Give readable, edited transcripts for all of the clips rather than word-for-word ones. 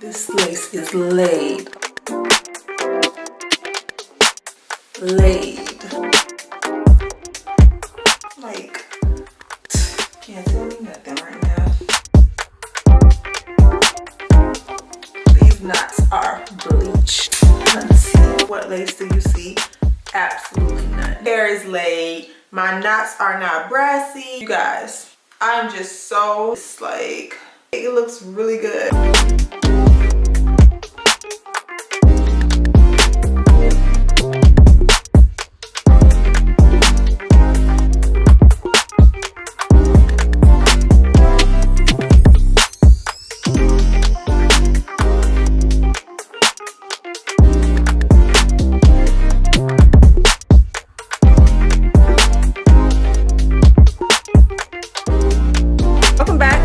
This lace is laid. Laid. Like, can't tell me nothing right now. These knots are bleach. Let's see. What lace do you see? Absolutely none. Hair is laid. My knots are not brassy. You guys, I'm just so, it's like, it looks really good.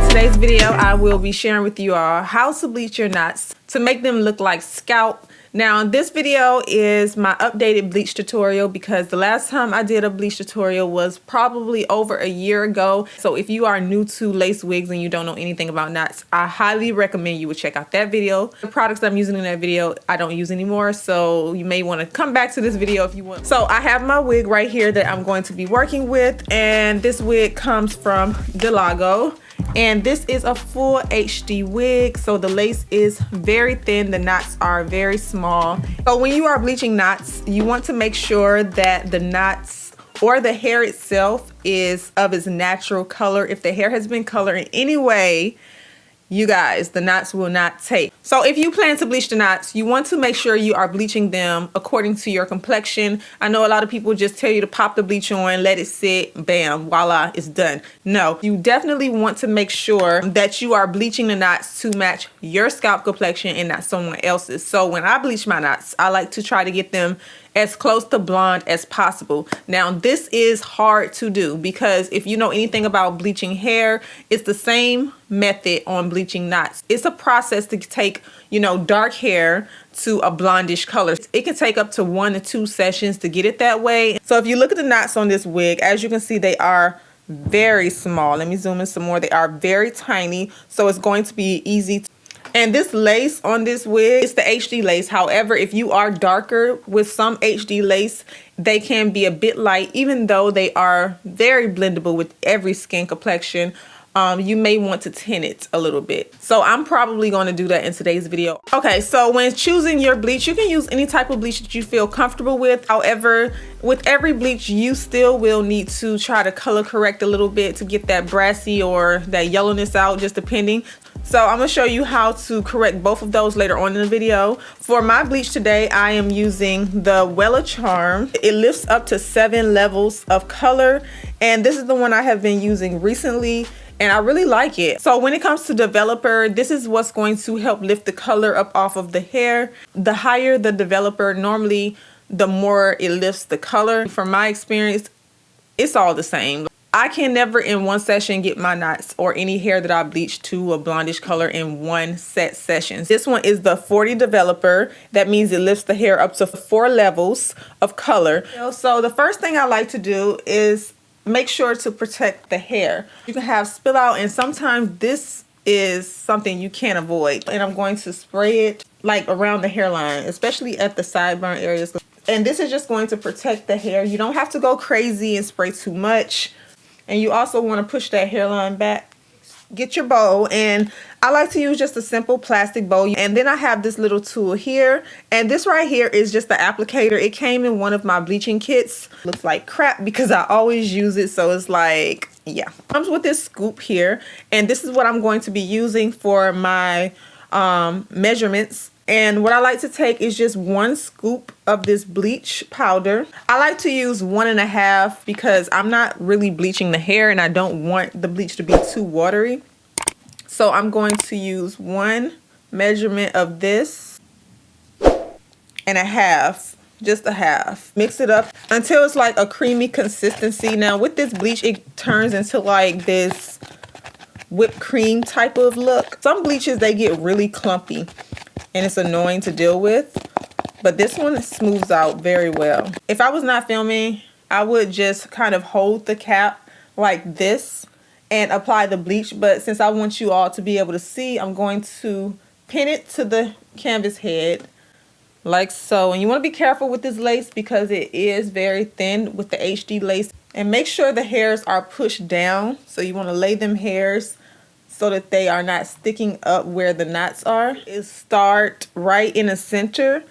Today's video, I will be sharing with you all how to bleach your knots to make them look like scalp. Now, this video is my updated bleach tutorial because the last time I did a bleach tutorial was probably over a year ago. So if you are new to lace wigs and you don't know anything about knots, I highly recommend you would check out that video. The products I'm using in that video, I don't use anymore. So you may want to come back to this video if you want. So I have my wig right here that I'm going to be working with. And this wig comes from Dolago. And this is a full HD wig, so the lace is very thin, the knots are very small. So when you are bleaching knots, you want to make sure that the knots or the hair itself is of its natural color. If the hair has been colored in any way, you guys, the knots will not take. So if you plan to bleach the knots, you want to make sure you are bleaching them according to your complexion. I know a lot of people just tell you to pop the bleach on, let it sit, bam, voila, it's done. No, you definitely want to make sure that you are bleaching the knots to match your scalp complexion and not someone else's. So when I bleach my knots, I like to try to get them as close to blonde as possible. Now, this is hard to do because if you know anything about bleaching hair, it's the same method on bleaching knots. It's a process to take, you know, dark hair to a blondish color. It can take up to 1 to 2 sessions to get it that way. So if you look at the knots on this wig, as you can see, they are very small. Let me zoom in some more. They are very tiny, so it's going to be easy. And this lace on this wig, it's the HD lace. However, if you are darker with some HD lace, they can be a bit light, even though they are very blendable with every skin complexion. You may want to tint it a little bit. So I'm probably going to do that in today's video. Okay, so when choosing your bleach, you can use any type of bleach that you feel comfortable with. However, with every bleach, you still will need to try to color correct a little bit to get that brassy or that yellowness out, just depending. So I'm going to show you how to correct both of those later on in the video. For my bleach today, I am using the Wella Charm. It lifts up to 7 levels of color, and this is the one I have been using recently, and I really like it. So when it comes to developer, this is what's going to help lift the color up off of the hair. The higher the developer, normally the more it lifts the color. From my experience, it's all the same. I can never in one session get my knots or any hair that I bleach to a blondish color in one set session. This one is the 40 developer. That means it lifts the hair up to 4 levels of color. So the first thing I like to do is make sure to protect the hair. You can have spill out, and sometimes this is something you can't avoid. And I'm going to spray it like around the hairline, especially at the sideburn areas. And this is just going to protect the hair. You don't have to go crazy and spray too much. And you also want to push that hairline back. Get your bowl, and I like to use just a simple plastic bowl. And then I have this little tool here, and this right here is just the applicator. It came in one of my bleaching kits. Looks like crap because I always use it, so it's like, yeah. Comes with this scoop here, and this is what I'm going to be using for my measurements. And what I like to take is just 1 scoop of this bleach powder. I like to use 1.5 because I'm not really bleaching the hair and I don't want the bleach to be too watery. So I'm going to use 1 measurement of this and a half, just a half. Mix it up until it's like a creamy consistency. Now with this bleach, it turns into like this whipped cream type of look. Some bleaches, they get really clumpy and it's annoying to deal with, but this one smooths out very well. If I was not filming, I would just kind of hold the cap like this and apply the bleach, but since I want you all to be able to see, I'm going to pin it to the canvas head like so. And you want to be careful with this lace because it is very thin with the HD lace. And make sure the hairs are pushed down. So you want to lay them hairs so that they are not sticking up where the knots are. Start right in the center,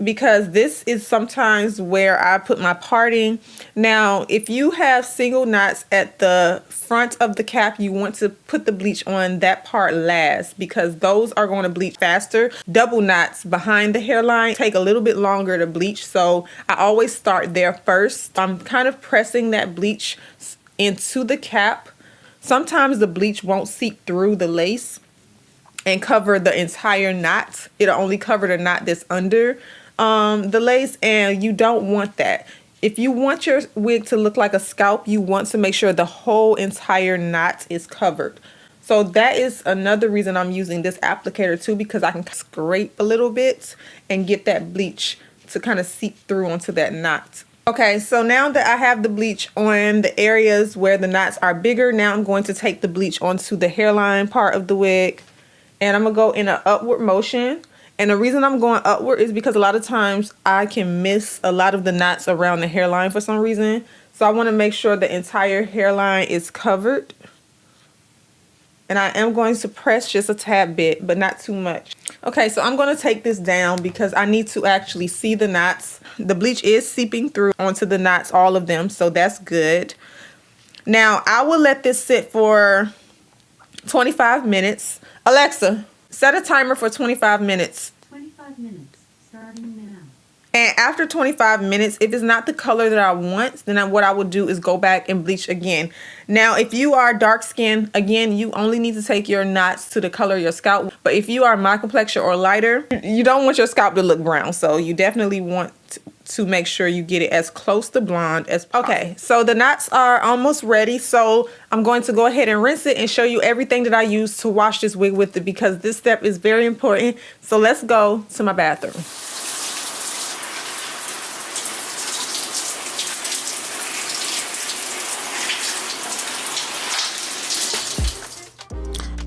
because this is sometimes where I put my parting. Now, if you have single knots at the front of the cap, you want to put the bleach on that part last, because those are going to bleach faster. Double knots behind the hairline take a little bit longer to bleach, so I always start there first. I'm kind of pressing that bleach into the cap. Sometimes the bleach won't seep through the lace and cover the entire knot. It'll only cover the knot that's under the lace, and you don't want that. If you want your wig to look like a scalp, you want to make sure the whole entire knot is covered. So that is another reason I'm using this applicator too, because I can scrape a little bit and get that bleach to kind of seep through onto that knot. Okay, so now that I have the bleach on the areas where the knots are bigger, now I'm going to take the bleach onto the hairline part of the wig, and I'm gonna go in an upward motion. And the reason I'm going upward is because a lot of times I can miss a lot of the knots around the hairline for some reason. So I want to make sure the entire hairline is covered. And I am going to press just a tad bit, but not too much. Okay, so I'm going to take this down because I need to actually see the knots. The bleach is seeping through onto the knots, all of them, so that's good. Now, I will let this sit for 25 minutes. Alexa, set a timer for 25 minutes. 25 minutes, starting now. And after 25 minutes, if it's not the color that I want, then what I would do is go back and bleach again. Now, if you are dark skinned, again, you only need to take your knots to the color of your scalp. But if you are my complexion or lighter, you don't want your scalp to look brown. So you definitely want to make sure you get it as close to blonde as possible. Okay, so the knots are almost ready. So I'm going to go ahead and rinse it and show you everything that I use to wash this wig with it, because this step is very important. So let's go to my bathroom.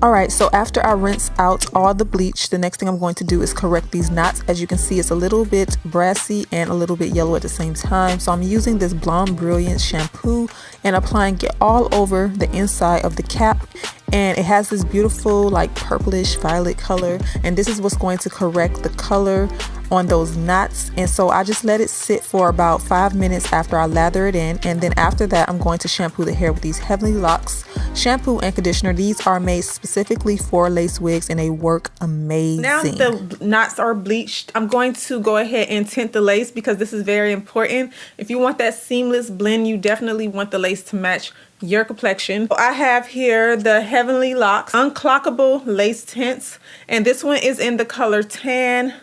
Alright, so after I rinse out all the bleach, the next thing I'm going to do is correct these knots. As you can see, it's a little bit brassy and a little bit yellow at the same time. So I'm using this Blonde Brilliance shampoo and applying it all over the inside of the cap. And it has this beautiful like purplish violet color, and this is what's going to correct the color on those knots. And so I just let it sit for about 5 minutes after I lather it in, and then after that I'm going to shampoo the hair with these Heavenly Locks shampoo and conditioner. These are made specifically for lace wigs and they work amazing. Now the knots are bleached, I'm going to go ahead and tint the lace because this is very important. If you want that seamless blend, you definitely want the lace to match your complexion. I have here the Heavenly Locks unclockable lace tints, and this one is in the color tan.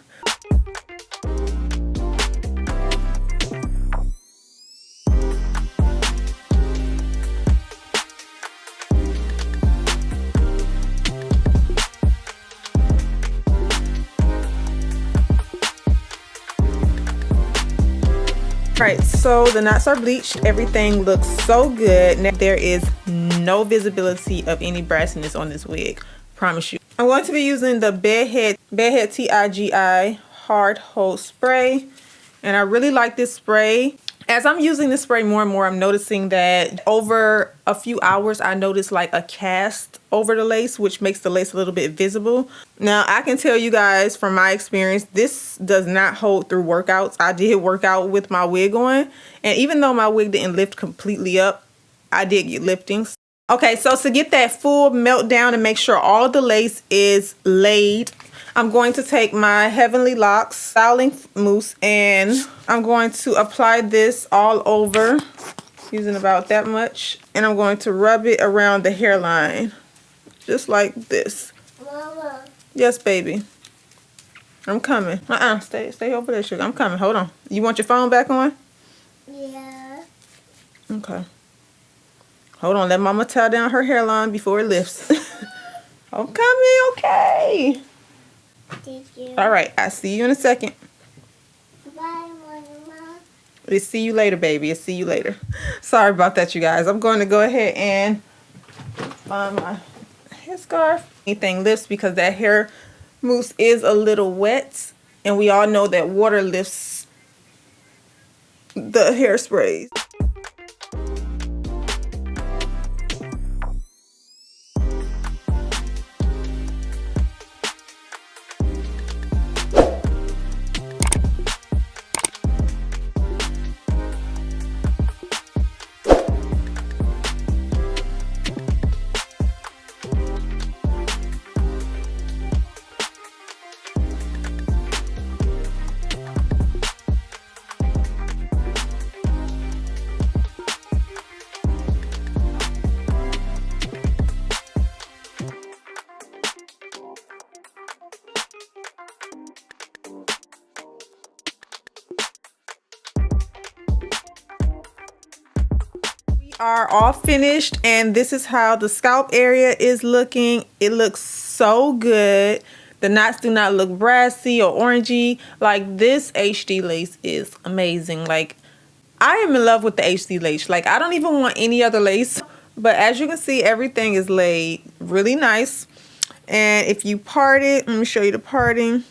Right, so the knots are bleached. Everything looks so good. Now there is no visibility of any brassiness on this wig, promise you. I'm going to be using the Bedhead TIGI Hard Hold Spray, and I really like this spray. As I'm using this spray more and more, I'm noticing that over a few hours, I notice like a cast over the lace, which makes the lace a little bit visible. Now, I can tell you guys from my experience, this does not hold through workouts. I did work out with my wig on, and even though my wig didn't lift completely up, I did get liftings. Okay, so to get that full meltdown and make sure all the lace is laid, I'm going to take my Heavenly Locks styling mousse and I'm going to apply this all over, using about that much, and I'm going to rub it around the hairline, just like this. Mama. Yes, baby. I'm coming. Stay over there, sugar. I'm coming. Hold on. You want your phone back on? Yeah. Okay. Hold on. Let mama tie down her hairline before it lifts. I'm coming. Okay. Thank you. All right. I'll see you in a second. Bye, Mama. I'll see you later, baby. I'll see you later. Sorry about that, you guys. I'm going to go ahead and find my headscarf. Anything lifts because that hair Mousse is a little wet, and we all know that water lifts the hairsprays. Are all finished, and this is how the scalp area is looking. It looks so good. The knots do not look brassy or orangey. Like, this HD lace is amazing. Like, I am in love with the HD lace. Like, I don't even want any other lace, but as you can see, everything is laid really nice. And if you part it, let me show you the parting.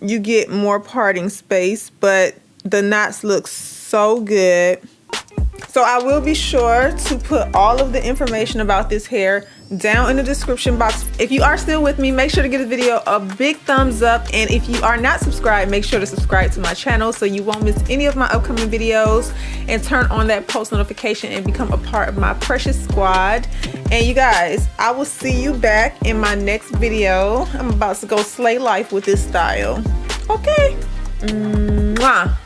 You get more parting space, but the knots look so good. So I will be sure to put all of the information about this hair down in the description box. If you are still with me, make sure to give this video a big thumbs up. And if you are not subscribed, make sure to subscribe to my channel so you won't miss any of my upcoming videos. And turn on that post notification and become a part of my precious squad. And you guys, I will see you back in my next video. I'm about to go slay life with this style. Okay. Mwah.